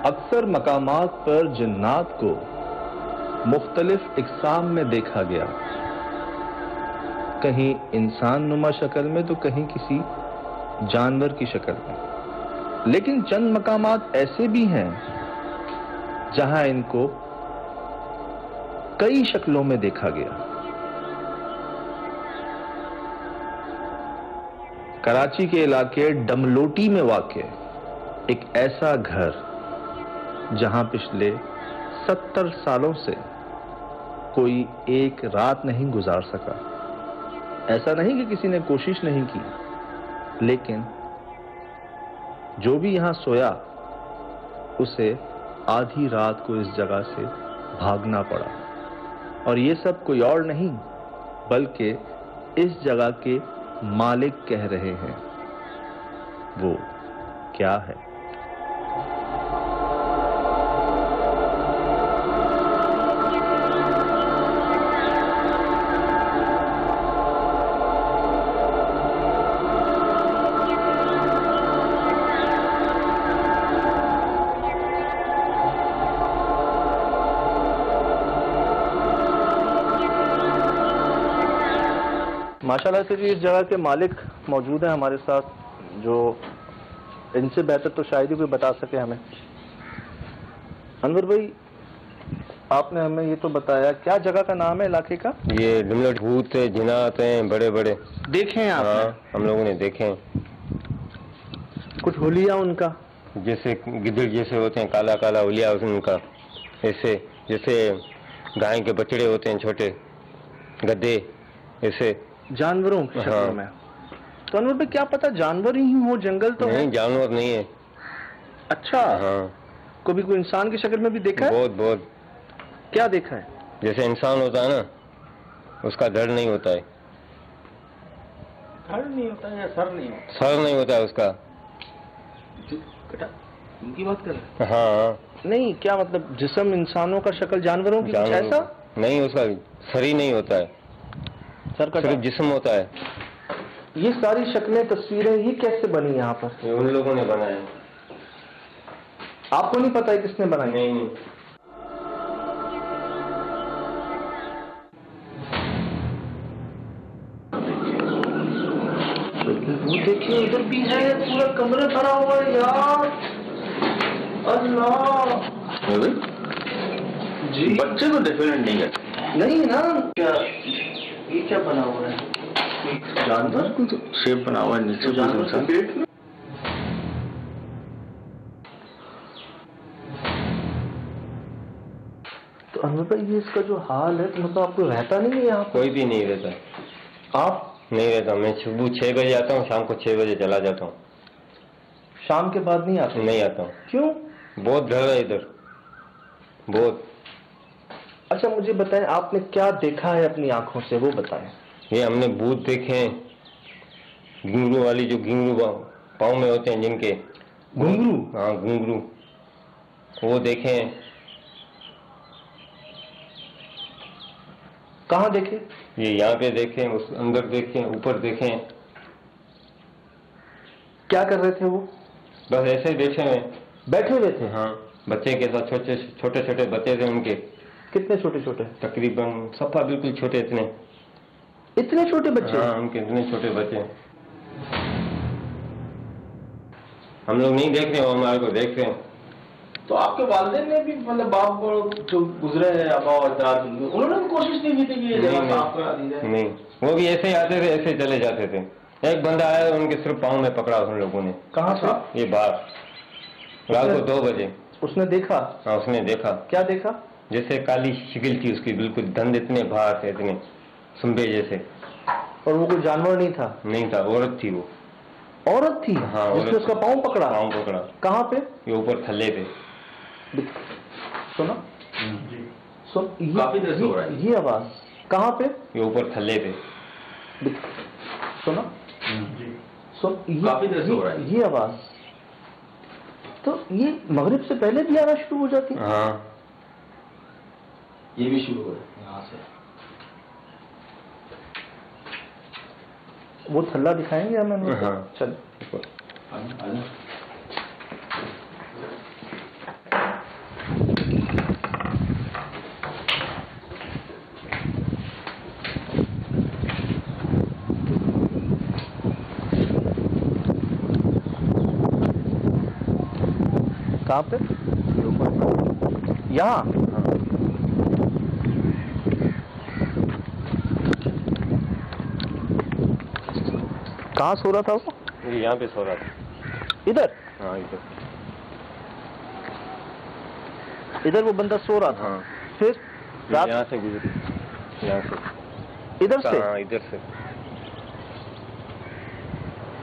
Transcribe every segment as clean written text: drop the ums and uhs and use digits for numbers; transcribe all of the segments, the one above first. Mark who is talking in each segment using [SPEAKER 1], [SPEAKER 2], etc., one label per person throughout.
[SPEAKER 1] अक्सर मकामात पर जिन्नात को मुख्तलिफ इक़साम में देखा गया, कहीं इंसान नुमा शक्ल में तो कहीं किसी जानवर की शक्ल में। लेकिन चंद मकामात ऐसे भी हैं जहां इनको कई शक्लों में देखा गया। कराची के इलाके डमलोटी में वाक़ एक ऐसा घर जहां पिछले 70 सालों से कोई एक रात नहीं गुजार सका। ऐसा नहीं कि किसी ने कोशिश नहीं की, लेकिन जो भी यहां सोया उसे आधी रात को इस जगह से भागना पड़ा। और ये सब कोई और नहीं बल्कि इस जगह के मालिक कह रहे हैं। वो क्या है? माशाल्लाह से जी इस जगह के मालिक मौजूद हैं हमारे साथ, जो इनसे बेहतर तो शायद ही कोई बता सके हमें। अनवर भाई, आपने हमें ये तो बताया, क्या जगह का नाम है इलाके का?
[SPEAKER 2] ये डमलोट भूत है, जिनात हैं बड़े बड़े।
[SPEAKER 1] देखे हैं आप?
[SPEAKER 2] हाँ, हम लोगों ने देखे हैं।
[SPEAKER 1] कुछ हुलिया उनका
[SPEAKER 2] जैसे गिद्दड़ जैसे होते हैं, काला काला हुलिया उनका, ऐसे जैसे गाय के बछड़े होते हैं छोटे, गद्दे, ऐसे
[SPEAKER 1] जानवरों की शक्ल में। तो अनवर भाई क्या पता जानवर ही हो, जंगल तो
[SPEAKER 2] नहीं, जानवर नहीं है।
[SPEAKER 1] अच्छा।
[SPEAKER 2] हाँ।
[SPEAKER 1] कभी कोई इंसान की शक्ल में भी देखा है?
[SPEAKER 2] बहुत बहुत।
[SPEAKER 1] क्या देखा है?
[SPEAKER 2] जैसे इंसान होता है ना, उसका धड़ नहीं होता है।
[SPEAKER 1] धड़ नहीं होता है या सर नहीं होता?
[SPEAKER 2] सर नहीं होता है उसका।
[SPEAKER 1] उनकी बात कर रहे हैं?
[SPEAKER 2] हाँ।
[SPEAKER 1] नहीं, क्या मतलब जिस्म इंसानों का, शक्ल जानवरों की, कुछ ऐसा?
[SPEAKER 2] नहीं, उसका सर ही नहीं होता है,
[SPEAKER 1] सर का
[SPEAKER 2] सिर्फ जिस्म होता है।
[SPEAKER 1] ये सारी शक्लें, तस्वीरें ये कैसे बनी यहाँ पर?
[SPEAKER 2] ये उन लोगों ने बनाया।
[SPEAKER 1] आपको नहीं पता है किसने बनाई?
[SPEAKER 2] नहीं।
[SPEAKER 1] वो देखिए इधर भी है, पूरा कमरा भरा हुआ है यार। अल्लाह जी,
[SPEAKER 3] बच्चे को डेफिनेट नहीं करते।
[SPEAKER 1] नहीं ना? क्या ये क्या बना हुआ है? जानवर को तो
[SPEAKER 3] शेप बना हुआ है नीचे,
[SPEAKER 1] तो जानवर के पेट में। तो अनवर भाई ये इसका जो हाल है, तो मतलब आपको रहता नहीं है यहाँ?
[SPEAKER 2] कोई भी नहीं रहता।
[SPEAKER 1] आप?
[SPEAKER 2] नहीं रहता। मैं सुबह 6 बजे आता हूँ, शाम को 6 बजे चला जाता हूँ।
[SPEAKER 1] शाम के बाद नहीं आता?
[SPEAKER 2] नहीं आता हूँ।
[SPEAKER 1] क्यों?
[SPEAKER 2] बहुत डर है इधर, बहुत।
[SPEAKER 1] अच्छा मुझे बताएं, आपने क्या देखा है अपनी आंखों से, वो बताएं।
[SPEAKER 2] ये हमने भूत देखे हैं, घुंघरू वाली, जो घुंघरू पाँव में होते हैं जिनके।
[SPEAKER 1] घुंघरू?
[SPEAKER 2] हाँ, घुंघरू, वो देखे हैं।
[SPEAKER 1] कहाँ देखे?
[SPEAKER 2] ये यहाँ पे देखे, उस अंदर देखे, ऊपर देखे।
[SPEAKER 1] क्या कर रहे थे वो?
[SPEAKER 2] बस ऐसे ही बैठे हुए।
[SPEAKER 1] बैठे हुए थे?
[SPEAKER 2] हाँ, बच्चे के साथ। छोटे छोटे बच्चे थे उनके।
[SPEAKER 1] कितने छोटे छोटे?
[SPEAKER 2] तकरीबन सफा बिल्कुल छोटे।
[SPEAKER 1] इतने छोटे बच्चे?
[SPEAKER 2] हाँ, उनके इतने छोटे बच्चे। हम लोग नहीं देख रहे, वो हमारे को देख रहे हैं।
[SPEAKER 1] तो आपके वालिदैन ने भी, मतलब बाप को जो गुजरे हैं आबा और अजदाद, उन्होंने भी कोशिश नहीं की थी कि ये जगह साफ करा दी जाए?
[SPEAKER 2] नहीं, वो भी ऐसे ही आते थे, ऐसे चले जाते थे। एक बंदा आया, उनके सिर्फ पाँव में पकड़ा उन लोगों ने।
[SPEAKER 1] कहाँ था
[SPEAKER 2] ये बाहर, रात को 2 बजे।
[SPEAKER 1] उसने देखा?
[SPEAKER 2] हाँ, उसने देखा।
[SPEAKER 1] क्या देखा?
[SPEAKER 2] जैसे काली शिकल थी उसकी, बिल्कुल दंद इतने बाहर थे, इतने सुंबे जैसे।
[SPEAKER 1] और वो कोई जानवर नहीं था?
[SPEAKER 2] नहीं था, औरत थी वो।
[SPEAKER 1] औरत थी?
[SPEAKER 2] हाँ,
[SPEAKER 1] जिसने उसका पाँव पकड़ा?
[SPEAKER 2] पाँव पकड़ा।
[SPEAKER 1] कहाँ पे?
[SPEAKER 2] ये ऊपर थल्ले पे।
[SPEAKER 1] सुना?
[SPEAKER 3] काफी देर से हो रहा है
[SPEAKER 1] ये आवाज कहाँ पे?
[SPEAKER 2] ये ऊपर थल्ले पे।
[SPEAKER 1] सुना?
[SPEAKER 3] काफी देर से हो रहा है
[SPEAKER 1] ये आवाज। तो ये मगरिब से पहले भी आना शुरू हो जाती है?
[SPEAKER 2] हाँ,
[SPEAKER 3] ये भी शुरू हो रहा है यहाँ से।
[SPEAKER 1] वो थल्ला दिखाएंगे हमें?
[SPEAKER 2] हाँ।
[SPEAKER 1] चल। कहाँ पे? यहाँ? कहाँ सो रहा था वो?
[SPEAKER 2] यहाँ पे सो रहा था।
[SPEAKER 1] इधर?
[SPEAKER 2] हाँ इधर।
[SPEAKER 1] इधर वो बंदा सो रहा था?
[SPEAKER 2] हाँ।
[SPEAKER 1] फिर रात
[SPEAKER 2] यहाँ से गुजरी, यहाँ से।
[SPEAKER 1] इधर से?
[SPEAKER 2] हाँ इधर से।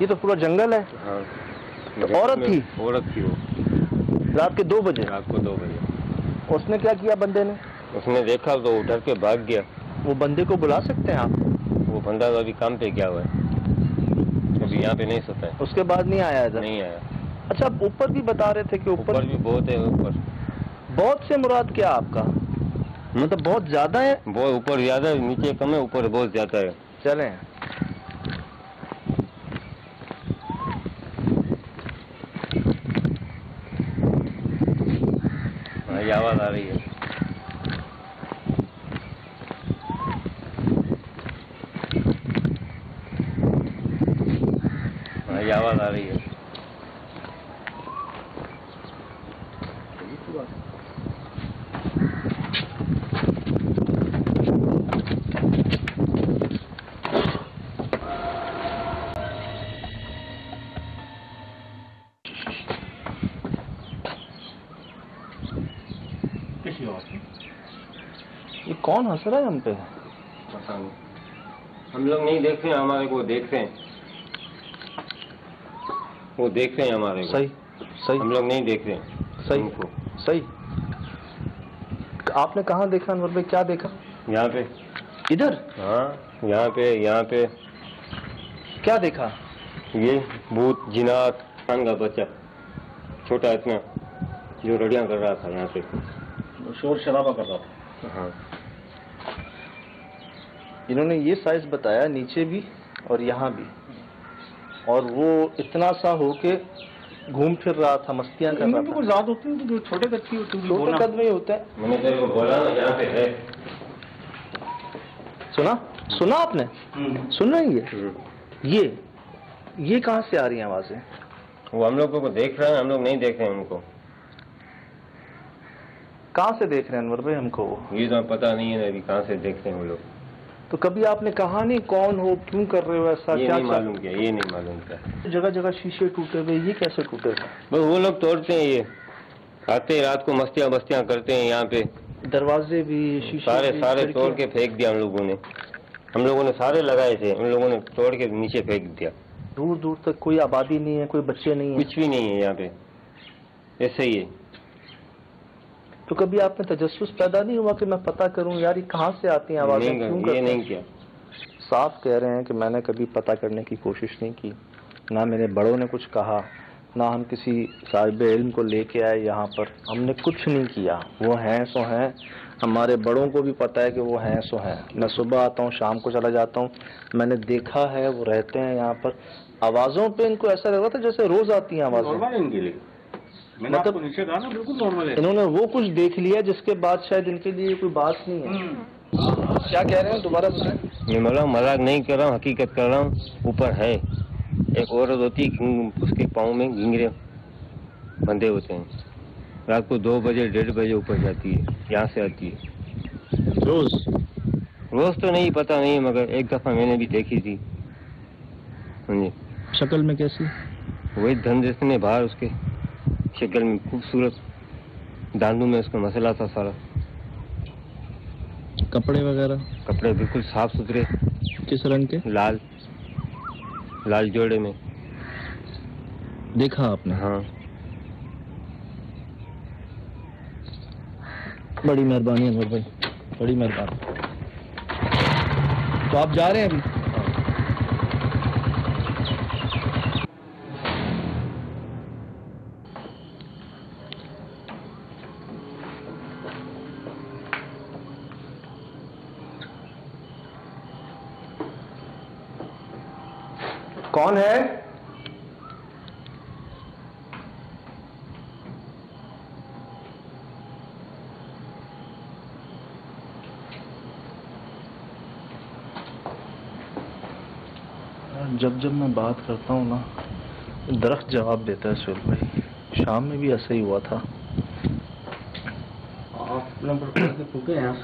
[SPEAKER 1] ये तो पूरा जंगल है।
[SPEAKER 2] हाँ।
[SPEAKER 1] तो औरत थी?
[SPEAKER 2] औरत थी वो।
[SPEAKER 1] रात के 2 बजे?
[SPEAKER 2] रात को 2 बजे।
[SPEAKER 1] उसने क्या किया बंदे ने?
[SPEAKER 2] उसने देखा तो वो डर के भाग गया।
[SPEAKER 1] वो बंदे को बुला सकते हैं आप?
[SPEAKER 2] वो बंदा तो अभी काम पे गया हुआ है, अभी यहाँ पे नहीं सोता है।
[SPEAKER 1] उसके बाद नहीं आया इधर?
[SPEAKER 2] नहीं आया।
[SPEAKER 1] अच्छा, आप ऊपर भी बता रहे थे कि
[SPEAKER 2] ऊपर भी बहुत है। ऊपर
[SPEAKER 1] बहुत से मुराद क्या आपका? मतलब बहुत ज्यादा है?
[SPEAKER 2] बहुत ऊपर ज्यादा है, नीचे कम है, ऊपर बहुत ज्यादा है।
[SPEAKER 1] चलें।
[SPEAKER 2] ये आवाज आ रही है। ये आवाज आ रही है।
[SPEAKER 1] ये कौन हंस रहा है हम पे?
[SPEAKER 2] पता नहीं, हम लोग नहीं देख रहे हैं, हमारे को देख रहे हैं। वो देख रहे हैं हमारे को।
[SPEAKER 1] सही सही।
[SPEAKER 2] हम लोग नहीं देख रहे हैं
[SPEAKER 1] सही
[SPEAKER 2] उनको।
[SPEAKER 1] सही। आपने कहाँ देखा अनवर भाई? क्या देखा?
[SPEAKER 2] यहाँ पे।
[SPEAKER 1] इधर?
[SPEAKER 2] हाँ यहाँ पे।
[SPEAKER 1] क्या देखा?
[SPEAKER 2] ये भूत जिनात खान का बच्चा छोटा इतना जो रड़ियाँ कर रहा था यहाँ पे,
[SPEAKER 3] शोर शराबा कर रहा था।
[SPEAKER 2] हाँ।
[SPEAKER 1] इन्होंने ये साइज बताया नीचे भी और यहाँ भी, और वो इतना सा होके घूम फिर रहा था, मस्तियाँ कर रहा था।
[SPEAKER 3] कुछ ज्यादा होती है तो छोटे कद की होती है।
[SPEAKER 1] छोटे कद में ही होता है।
[SPEAKER 2] मैंने तेरे को बोला ना यहाँ पे है।
[SPEAKER 1] सुना आपने? सुन रहे हैं? ये कहाँ से आ रही है आवाजें?
[SPEAKER 2] वो हम लोगों को देख रहे हैं, हम लोग नहीं देख रहे हैं उनको।
[SPEAKER 1] कहाँ से देख रहे हैं अनवर भाई हमको?
[SPEAKER 2] ये तो पता नहीं है अभी कहाँ से देख रहे हैं वो लोग।
[SPEAKER 1] तो कभी आपने कहा नहीं कौन हो, क्यों कर रहे हो ऐसा?
[SPEAKER 2] ये
[SPEAKER 1] क्या
[SPEAKER 2] नहीं मालूम किया, ये नहीं मालूम किया।
[SPEAKER 1] जगह जगह शीशे टूटे हुए, ये कैसे टूटे हुए?
[SPEAKER 2] बस वो लोग तोड़ते हैं, ये आते हैं रात को मस्तियाँ करते हैं यहाँ पे।
[SPEAKER 1] दरवाजे भी, शीशे
[SPEAKER 2] सारे तोड़ के फेंक दिया हम लोगों ने सारे लगाए थे, उन लोगों ने तोड़ के नीचे फेंक दिया।
[SPEAKER 1] दूर दूर तक कोई आबादी नहीं है, कोई बच्चे नहीं है,
[SPEAKER 2] कुछ भी नहीं है यहाँ पे, ऐसे ही है।
[SPEAKER 1] तो कभी आपने तजस्सुस पैदा नहीं हुआ कि मैं पता करूं यार ये कहाँ से आती हैं आवाजें?
[SPEAKER 2] ये नहीं किया।
[SPEAKER 1] साफ कह रहे हैं कि मैंने कभी पता करने की कोशिश नहीं की, ना मेरे बड़ों ने कुछ कहा, ना हम किसी साहिब इल्म को लेके आए यहाँ पर, हमने कुछ नहीं किया। वो हैं सो हैं, हमारे बड़ों को भी पता है कि वो हैं सो हैं। मैं सुबह आता हूँ, शाम को चला जाता हूँ, मैंने देखा है वो रहते हैं यहाँ पर। आवाज़ों पे इनको ऐसा लग रहा था जैसे रोज आती हैं आवाज़ें इनके लिए।
[SPEAKER 3] मैंने आपको नीचे कहा ना, बिल्कुल नॉर्मल है।
[SPEAKER 1] इन्होंने वो कुछ देख लिया जिसके बाद शायद इनके लिए कोई बात नहीं है। क्या कह रहे हैं दोबारा बताएं?
[SPEAKER 2] मैं मजाक नहीं कर रहा हूँ, हकीकत कर रहा हूँ। ऊपर है एक औरत होती है, उसके पाँव में घिंगरे बंधे होते हैं। रात को 2 बजे 1:30 बजे ऊपर जाती है, यहाँ से आती है। रोज तो नहीं, पता नहीं, मगर एक दफा मैंने भी देखी थी।
[SPEAKER 1] शक्ल में कैसी?
[SPEAKER 2] वही धंधे से बाहर, उसके शक्ल में खूबसूरत, दांडू में उसका मसला था सारा।
[SPEAKER 1] कपड़े वगैरह?
[SPEAKER 2] कपड़े बिल्कुल साफ सुथरे।
[SPEAKER 1] किस रंग के?
[SPEAKER 2] लाल जोड़े में।
[SPEAKER 1] देखा आपने?
[SPEAKER 2] हाँ।
[SPEAKER 1] बड़ी मेहरबानी अनवर भाई, बड़ी मेहरबानी। तो आप जा रहे हैं अभी? कौन है? जब मैं बात करता हूँ ना, दरख्त जवाब देता है सुहेल भाई। शाम में भी ऐसा ही हुआ था।
[SPEAKER 3] आप नंबर पर के रुके हैं यार।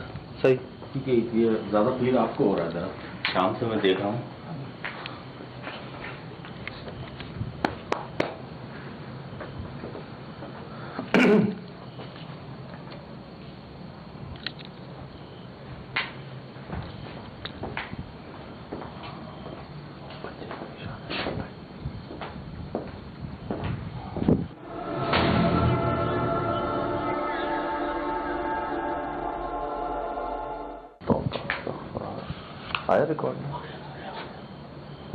[SPEAKER 1] सही।
[SPEAKER 3] क्योंकि ये ज़्यादा भीड़ आपको हो रहा है जरा, शाम से मैं देख रहा हूँ।
[SPEAKER 1] आया रिकॉर्ड में?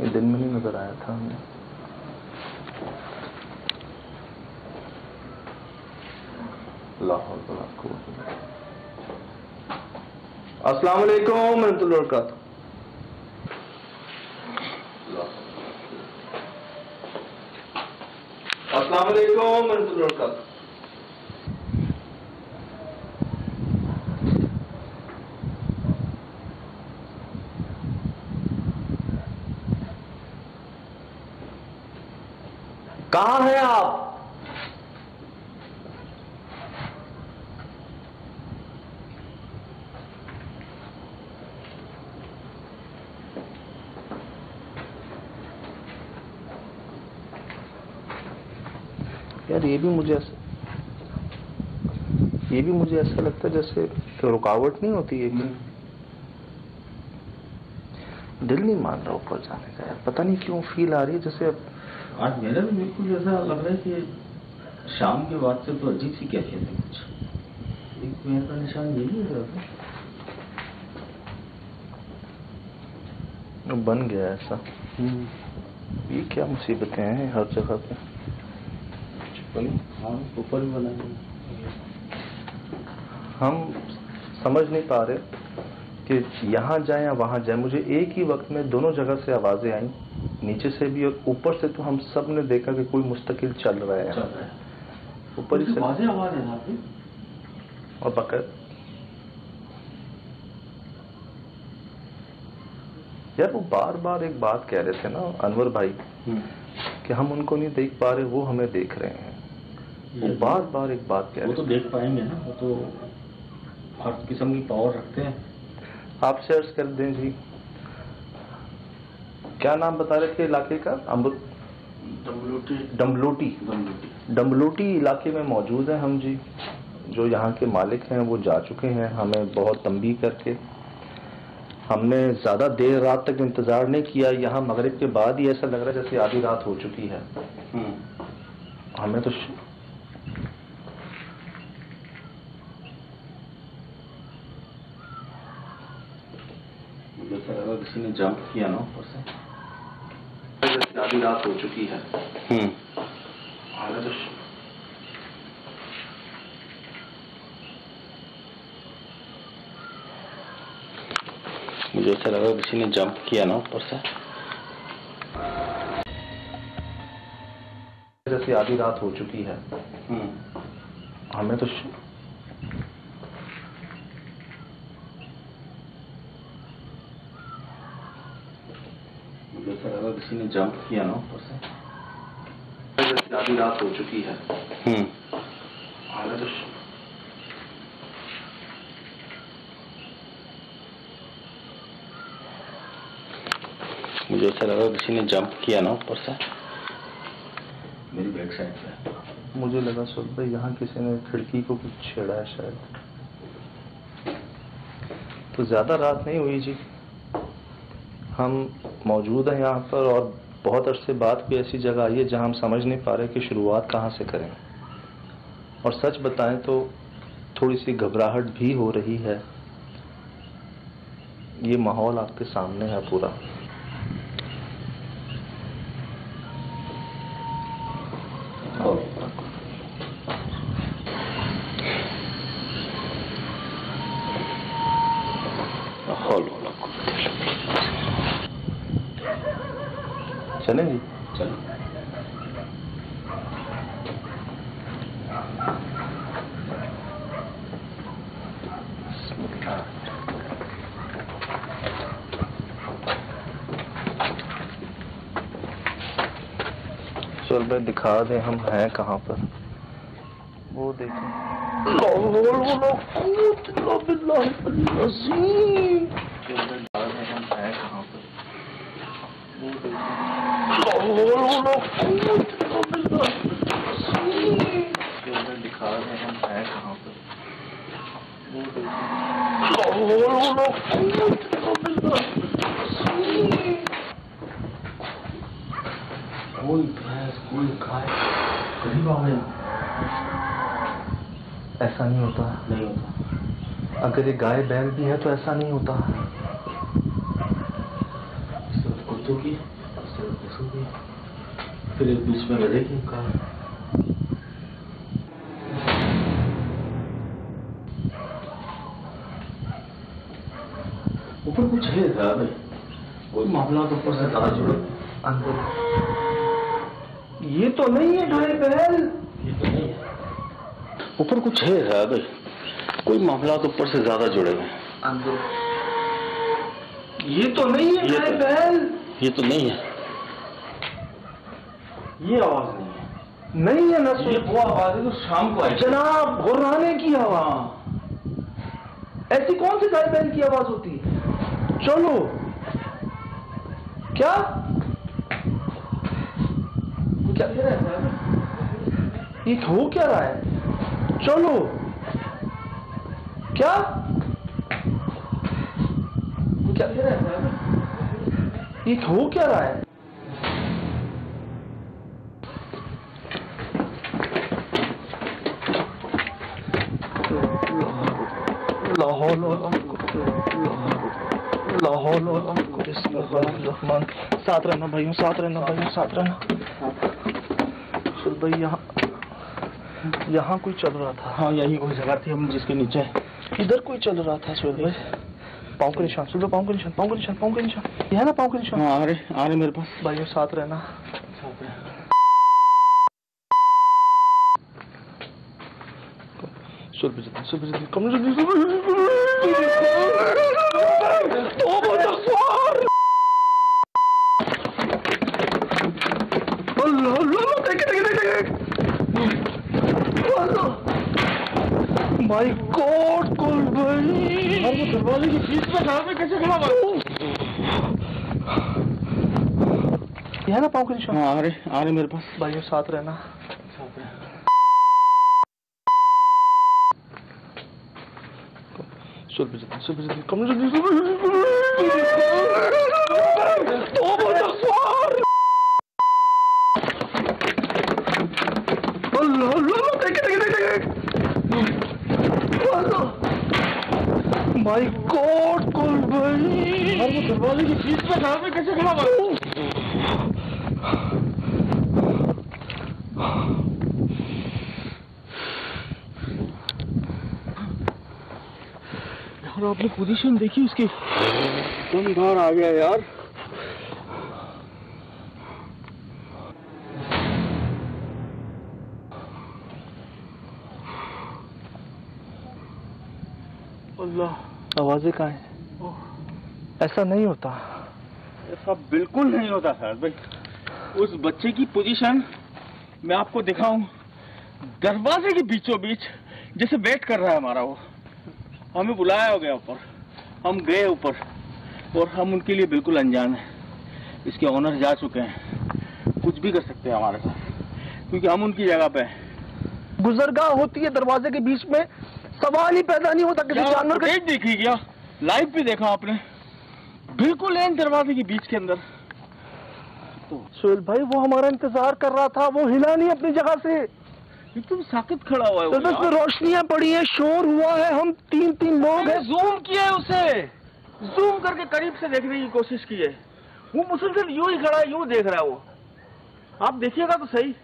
[SPEAKER 1] ये दिन में नहीं नजर आया था हमें। अस्सलाम वालेकुम रहमतुल्लाहि व बरकातहू। अस्सलाम वालेकुम रहमतुल्लाहि व बरकातहू। कहाँ हैं आप? यार ये भी मुझे ऐसा लगता है जैसे रुकावट नहीं होती है कि दिल नहीं मान रहा ऊपर जाने का। यार पता नहीं क्यों फील आ रही है जैसे अब
[SPEAKER 3] आज मेरा भी बिल्कुल ऐसा लग रहा है कि शाम के बाद से तो अजीब सी कैफियत है कुछ। एक मेरे का निशान यही है।
[SPEAKER 1] बन गया ऐसा। ये क्या मुसीबतें हैं हर जगह पे।
[SPEAKER 3] हाँ ऊपर भी बना है।
[SPEAKER 1] हम समझ नहीं पा रहे कि यहाँ जाए या वहाँ जाए। मुझे एक ही वक्त में दोनों जगह से आवाजें आई, नीचे से भी और ऊपर से। तो हम सब ने देखा कि कोई मुस्तकिल चल रहा है। ऊपर ही से
[SPEAKER 3] आवाज है यहाँ पे।
[SPEAKER 1] और बकर यार वो बार बार एक बात कह रहे थे ना अनवर भाई कि हम उनको नहीं देख पा रहे, वो हमें देख रहे हैं। वो बार बार एक बात कह रहे।
[SPEAKER 3] वो तो देख पाएंगे ना, वो तो हर किस्म की पावर रखते हैं।
[SPEAKER 1] आप सर्च कर दें जी। क्या नाम बता रहे थे इलाके का? डमलोटी इलाके में मौजूद है हम जी। जो यहाँ के मालिक हैं वो जा चुके हैं, हमें बहुत तंबीह करके। हमने ज्यादा देर रात तक इंतजार नहीं किया। यहाँ मगरिब के बाद ही ऐसा लग रहा है जैसे आधी रात हो चुकी है। हमें तो
[SPEAKER 3] जैसा लगा किसी ने जंप किया ना ऊपर से।
[SPEAKER 1] जैसे आधी रात हो चुकी है। हमें तो
[SPEAKER 3] मुझे ऐसा लगा किसी ने जंप किया ना ऊपर से।
[SPEAKER 1] जैसे आधी रात हो चुकी है। हमें तो
[SPEAKER 3] मुझे ऐसा लगा किसी ने जंप किया ना ऊपर से।
[SPEAKER 1] जैसे आधी रात हो चुकी है। हमें तो
[SPEAKER 3] मुझे ऐसा लगा किसी ने जंप किया ना ऊपर से मेरी बैक साइड पे।
[SPEAKER 1] मुझे लगा सुन भाई यहाँ किसी ने खिड़की को कुछ छेड़ा है शायद। तो ज्यादा रात नहीं हुई जी, हम मौजूद हैं यहाँ पर। और बहुत अरसे बाद कोई ऐसी जगह आई है जहाँ हम समझ नहीं पा रहे कि शुरुआत कहाँ से करें। और सच बताएं तो थोड़ी सी घबराहट भी हो रही है। ये माहौल आपके सामने है पूरा। चलें जी?
[SPEAKER 3] चलो।
[SPEAKER 1] चल भाई दिखा दें हम हैं कहाँ पर। वो देखें।
[SPEAKER 3] दिखा रहे हम है कहाँ पर। कोई भैंस कोई गाय करीब आ गया।
[SPEAKER 1] ऐसा नहीं होता।
[SPEAKER 3] नहीं होता।
[SPEAKER 1] अगर ये गाय बैल भी है तो ऐसा नहीं होता।
[SPEAKER 3] कुत्तों की पशु की फिर एक बीच में गधे की कार। ऊपर कुछ है यार, कोई मामला तो ऊपर से ज्यादा जुड़ा
[SPEAKER 1] अंदर ये तो नहीं है गाय बैल।
[SPEAKER 3] ये तो नहीं है। ऊपर कुछ है यार, कोई मामला तो ऊपर से ज्यादा जुड़े हुए
[SPEAKER 1] अंदर ये तो नहीं है गाय बैल।
[SPEAKER 3] ये तो नहीं है। ये आवाज नहीं है।
[SPEAKER 1] नहीं है ना।
[SPEAKER 3] ये वो आवाज है तो शाम को आई
[SPEAKER 1] जनाब घुर्राने की आवाज। ऐसी कौन सी गाय बैल की आवाज होती है? चलो क्या क्या कह रहा है? ये हो क्या रहा है? चलो क्या क्या कह रहा है? ये हो क्या रहा है? लाहौल साथ रहना भाइयों, साथ रहना भाइयों, साथ रहना। चल भाई यहाँ कोई चल रहा था।
[SPEAKER 3] हाँ यही कोई जगह थी हम जिसके नीचे।
[SPEAKER 1] इधर कोई चल रहा था सुहेल भाई। पाँव के निशान, सुन लो, पाँव के निशान, पाँव के निशान, पाँव के निशान। ये है ना पाँव के निशान?
[SPEAKER 3] हाँ आ रहे मेरे पास।
[SPEAKER 1] भाइयों साथ रहना। माय गॉड कौन भाई?
[SPEAKER 3] दरवाजे की बीच में कहाँ पे कैसे खड़ा हुआ?
[SPEAKER 1] ये है ना पाँव के निशान?
[SPEAKER 3] हाँ आ रहे मेरे पास।
[SPEAKER 1] भाइयों साथ रहना। माय गॉड कौन भाई?
[SPEAKER 3] दरवाजे की बीच में कहाँ पे कैसे खड़ा हुआ? यार आपने पोजीशन देखी उसकी? तुम बाहर आ गया यार।
[SPEAKER 1] अल्लाह आवाजें कहाँ हैं? ऐसा नहीं होता।
[SPEAKER 3] ऐसा बिल्कुल नहीं होता सर भाई। उस बच्चे की पोजीशन मैं आपको दिखाऊं, दरवाजे के बीचों बीच जैसे वेट कर रहा है हमारा वो। हमें बुलाया हो गया ऊपर, हम गए ऊपर और हम उनके लिए बिल्कुल अनजान हैं। इसके ऑनर जा चुके हैं, कुछ भी कर सकते हैं हमारे साथ क्योंकि हम उनकी जगह पे हैं।
[SPEAKER 1] गुजरगाह होती है दरवाजे के बीच में, सवाल ही पैदा नहीं होता किसी जानवर का।
[SPEAKER 3] देखी क्या? लाइव भी देखा आपने? बिल्कुल एन दरवाजे के बीच के अंदर।
[SPEAKER 1] सुहेल भाई वो हमारा इंतजार कर रहा था, वो हिला नहीं अपनी जगह से।
[SPEAKER 3] एकदम साकित खड़ा हुआ है।
[SPEAKER 1] तो बस में रोशनियां पड़ी है, शोर हुआ है, हम तीन लोग हैं।
[SPEAKER 3] जूम किया है उसे, जूम करके करीब से देखने की कोशिश की है। वो मुसलसल यूं ही खड़ा है, यूं देख रहा है वो। आप देखिएगा तो सही।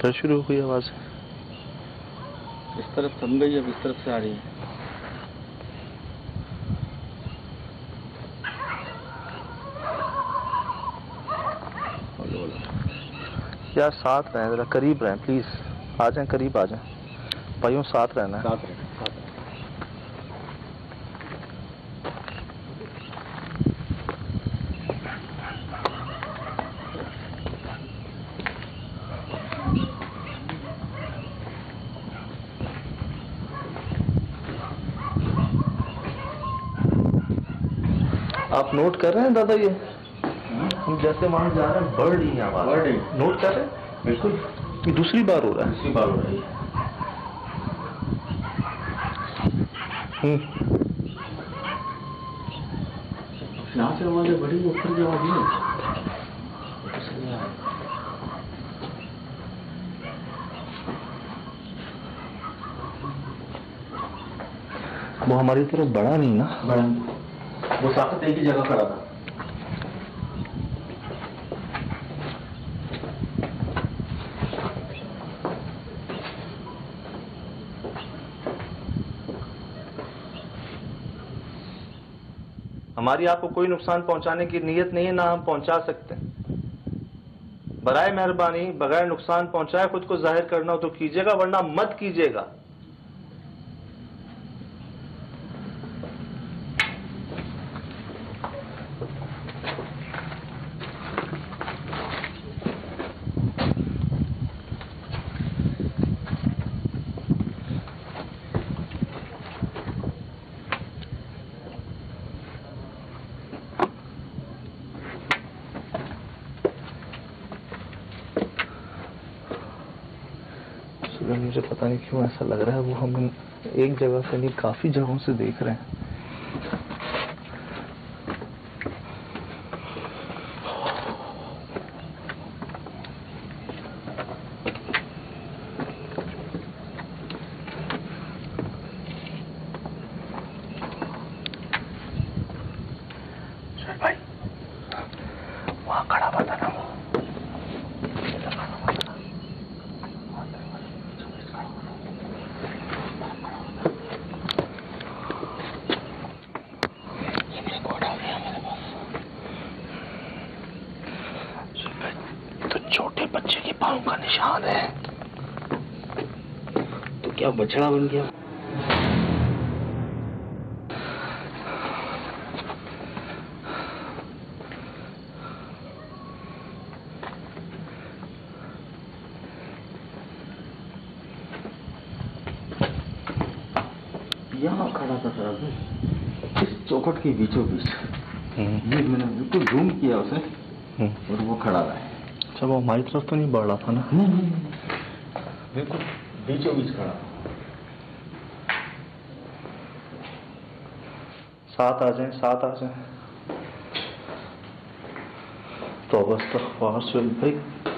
[SPEAKER 1] फिर शुरू हुई आवाज।
[SPEAKER 3] इस तरफ थम गई, अब इस तरफ से आ रही है।
[SPEAKER 1] यार साथ रहें, जरा करीब रहें प्लीज। आ जाएं, करीब आ जाएं। भाइयों साथ रहना है।
[SPEAKER 3] साथ रहना।
[SPEAKER 1] आप नोट कर रहे हैं दादा, ये हम जैसे वहां जा रहे हैं बढ़ रही है आवाज,
[SPEAKER 3] बढ़ रही।
[SPEAKER 1] नोट कर रहे हैं?
[SPEAKER 3] बिल्कुल।
[SPEAKER 1] ये दूसरी बार हो रहा है।
[SPEAKER 3] दूसरी बार हो रही है। यहाँ से आवाजें बड़ी, ऊपर की आवाज नहीं।
[SPEAKER 1] वो हमारी तरफ बढ़ा नहीं ना?
[SPEAKER 3] बड़ा वो साथ एक ही जगह खड़ा था।
[SPEAKER 1] हमारी आपको कोई नुकसान पहुंचाने की नीयत नहीं है, ना हम पहुंचा सकते। बराए मेहरबानी बगैर नुकसान पहुंचाए खुद को जाहिर करना हो तो कीजिएगा, वरना मत कीजिएगा। मुझे पता नहीं क्यों ऐसा लग रहा है वो हम एक जगह से नहीं काफी जगहों से देख रहे हैं। भाई वहां खड़ा हुआ था ना वो, छोटे बच्चे के पाँव का निशान है।
[SPEAKER 3] तो क्या बछड़ा बन गया? यहाँ खड़ा था सर, इस चौखट के बीचों बीच। ये मैंने बिल्कुल जूम किया उसे और वो खड़ा रहा है।
[SPEAKER 1] अच्छा, वो हमारी तरफ तो नहीं बढ़ रहा था ना?
[SPEAKER 3] नहीं, बिल्कुल बीचों बीच खड़ा।
[SPEAKER 1] साथ आ जाएं, साथ आ जाएं। तो बस भाई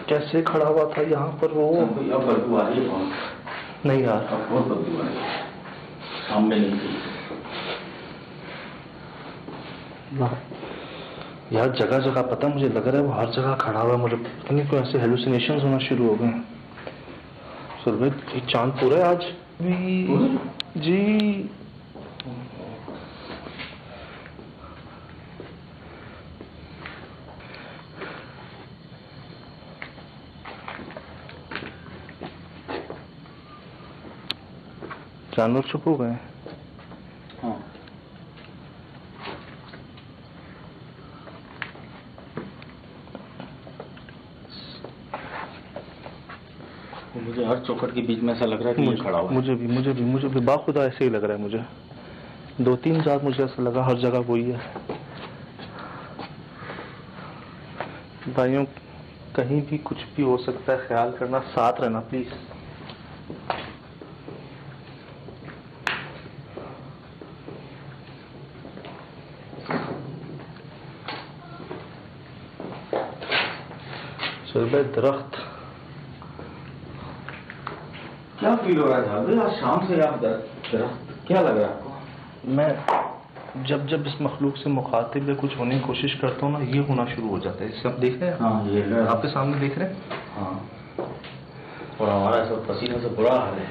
[SPEAKER 1] कैसे खड़ा हुआ था यहाँ पर वो?
[SPEAKER 3] अब बदबू आ रही है बहुत।
[SPEAKER 1] नहीं यार,
[SPEAKER 3] अब बहुत बदबू आ रही है, सामने नहीं थी।
[SPEAKER 1] यार जगह जगह पता मुझे लग रहा है वो हर जगह खड़ा हुआ है। मुझे पता नहीं क्यों ऐसे हेलुसिनेशंस होना शुरू हो गए। सुरभि चांद पूरा है आज भी जी। जानवर चुप हो गए।
[SPEAKER 3] हाँ। मुझे हर चौखट के बीच में ऐसा लग रहा है कि ये खड़ा हुआ है।
[SPEAKER 1] मुझे भी बाखुदा ऐसे ही लग रहा है। मुझे 2-3 रात मुझे ऐसा लगा हर जगह वही है। भाइयों कहीं भी कुछ भी हो सकता है, ख्याल करना, साथ रहना प्लीज। दरख्त
[SPEAKER 3] क्या फील हो रहा है साहब? आज शाम से आप दरख्त क्या लग रहा है आपको?
[SPEAKER 1] मैं जब इस मखलूक से मुखातिब या कुछ होने की कोशिश करता हूँ ना, ये होना शुरू हो जाता है। इसे आप देख रहे हैं?
[SPEAKER 3] हाँ, ये
[SPEAKER 1] आपके सामने देख रहे हैं।
[SPEAKER 3] हाँ, और हमारा सब पसीने से बुरा हाल है,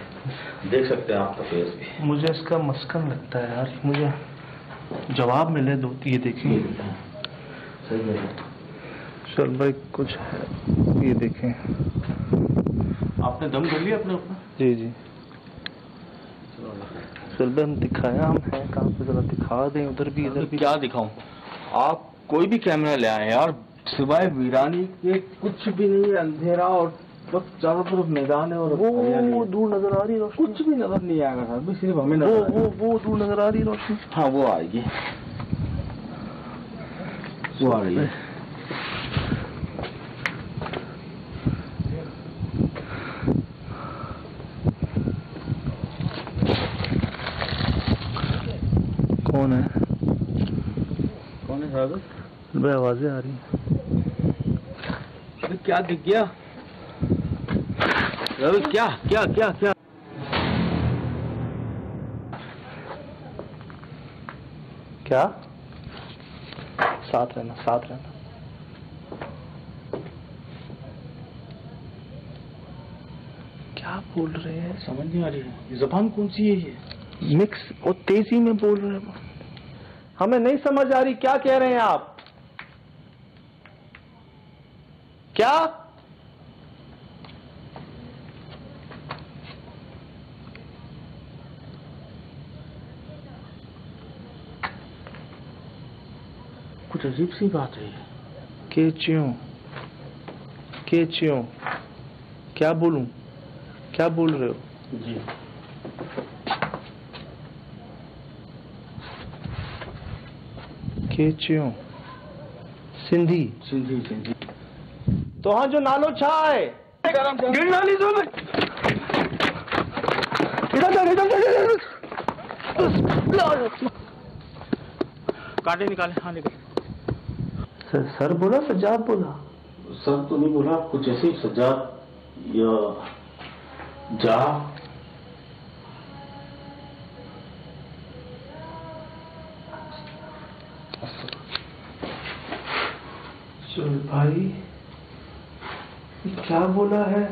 [SPEAKER 3] देख सकते हैं आपका फेस भी।
[SPEAKER 1] मुझे इसका मस्कन लगता है यार। मुझे जवाब मिले दो, ये देखें।
[SPEAKER 3] सही है।
[SPEAKER 1] चल भाई कुछ है, ये देखें।
[SPEAKER 3] आपने दम कर लिया अपने ऊपर?
[SPEAKER 1] जी जी। फिर भी हम दिखाया हम हैं कहाँ पे, जरा दिखा दें उधर भी इधर भी।
[SPEAKER 3] क्या दिखाऊं? आप कोई भी कैमरा ले आए यार, सिवाय वीरानी के कुछ भी नहीं है, अंधेरा और बस चारों तरफ मैदान है और
[SPEAKER 1] वो दूर नजर आ रही है रोशनी।
[SPEAKER 3] कुछ भी नजर नहीं आएगा सर, बस सिर्फ हमें नजर
[SPEAKER 1] वो दूर नजर आ रही है रोशनी।
[SPEAKER 3] हाँ वो आएगी, वो आ रही है।
[SPEAKER 1] कौन है?
[SPEAKER 3] कौन है साहब?
[SPEAKER 1] भाई आवाजें आ रही हैं।
[SPEAKER 3] अरे क्या दिख गया? रवि क्या क्या क्या क्या?
[SPEAKER 1] क्या? साथ रहना, साथ रहना। क्या बोल रहे हैं?
[SPEAKER 3] समझ नहीं आ रही है, ये ज़बान कौन सी है ये?
[SPEAKER 1] मिक्स और तेजी में बोल रहे हैं। हमें नहीं समझ आ रही क्या कह रहे हैं आप। क्या?
[SPEAKER 3] कुछ अजीब सी बात है।
[SPEAKER 1] के च्यों? क्या बोलूं? क्या बोल रहे हो?
[SPEAKER 3] जी
[SPEAKER 1] के च्यों? सिंधी।
[SPEAKER 3] सिंधी सिंधी।
[SPEAKER 1] तो हाँ जो नालो छा है
[SPEAKER 3] गिरना नहीं दो। काटे निकाले। हाँ निकाले।
[SPEAKER 1] सर बोला सज्जाद बोला?
[SPEAKER 3] सर तो नहीं बोला, कुछ ऐसे ही सज्जाद या जा।
[SPEAKER 1] चल भाई क्या बोला है?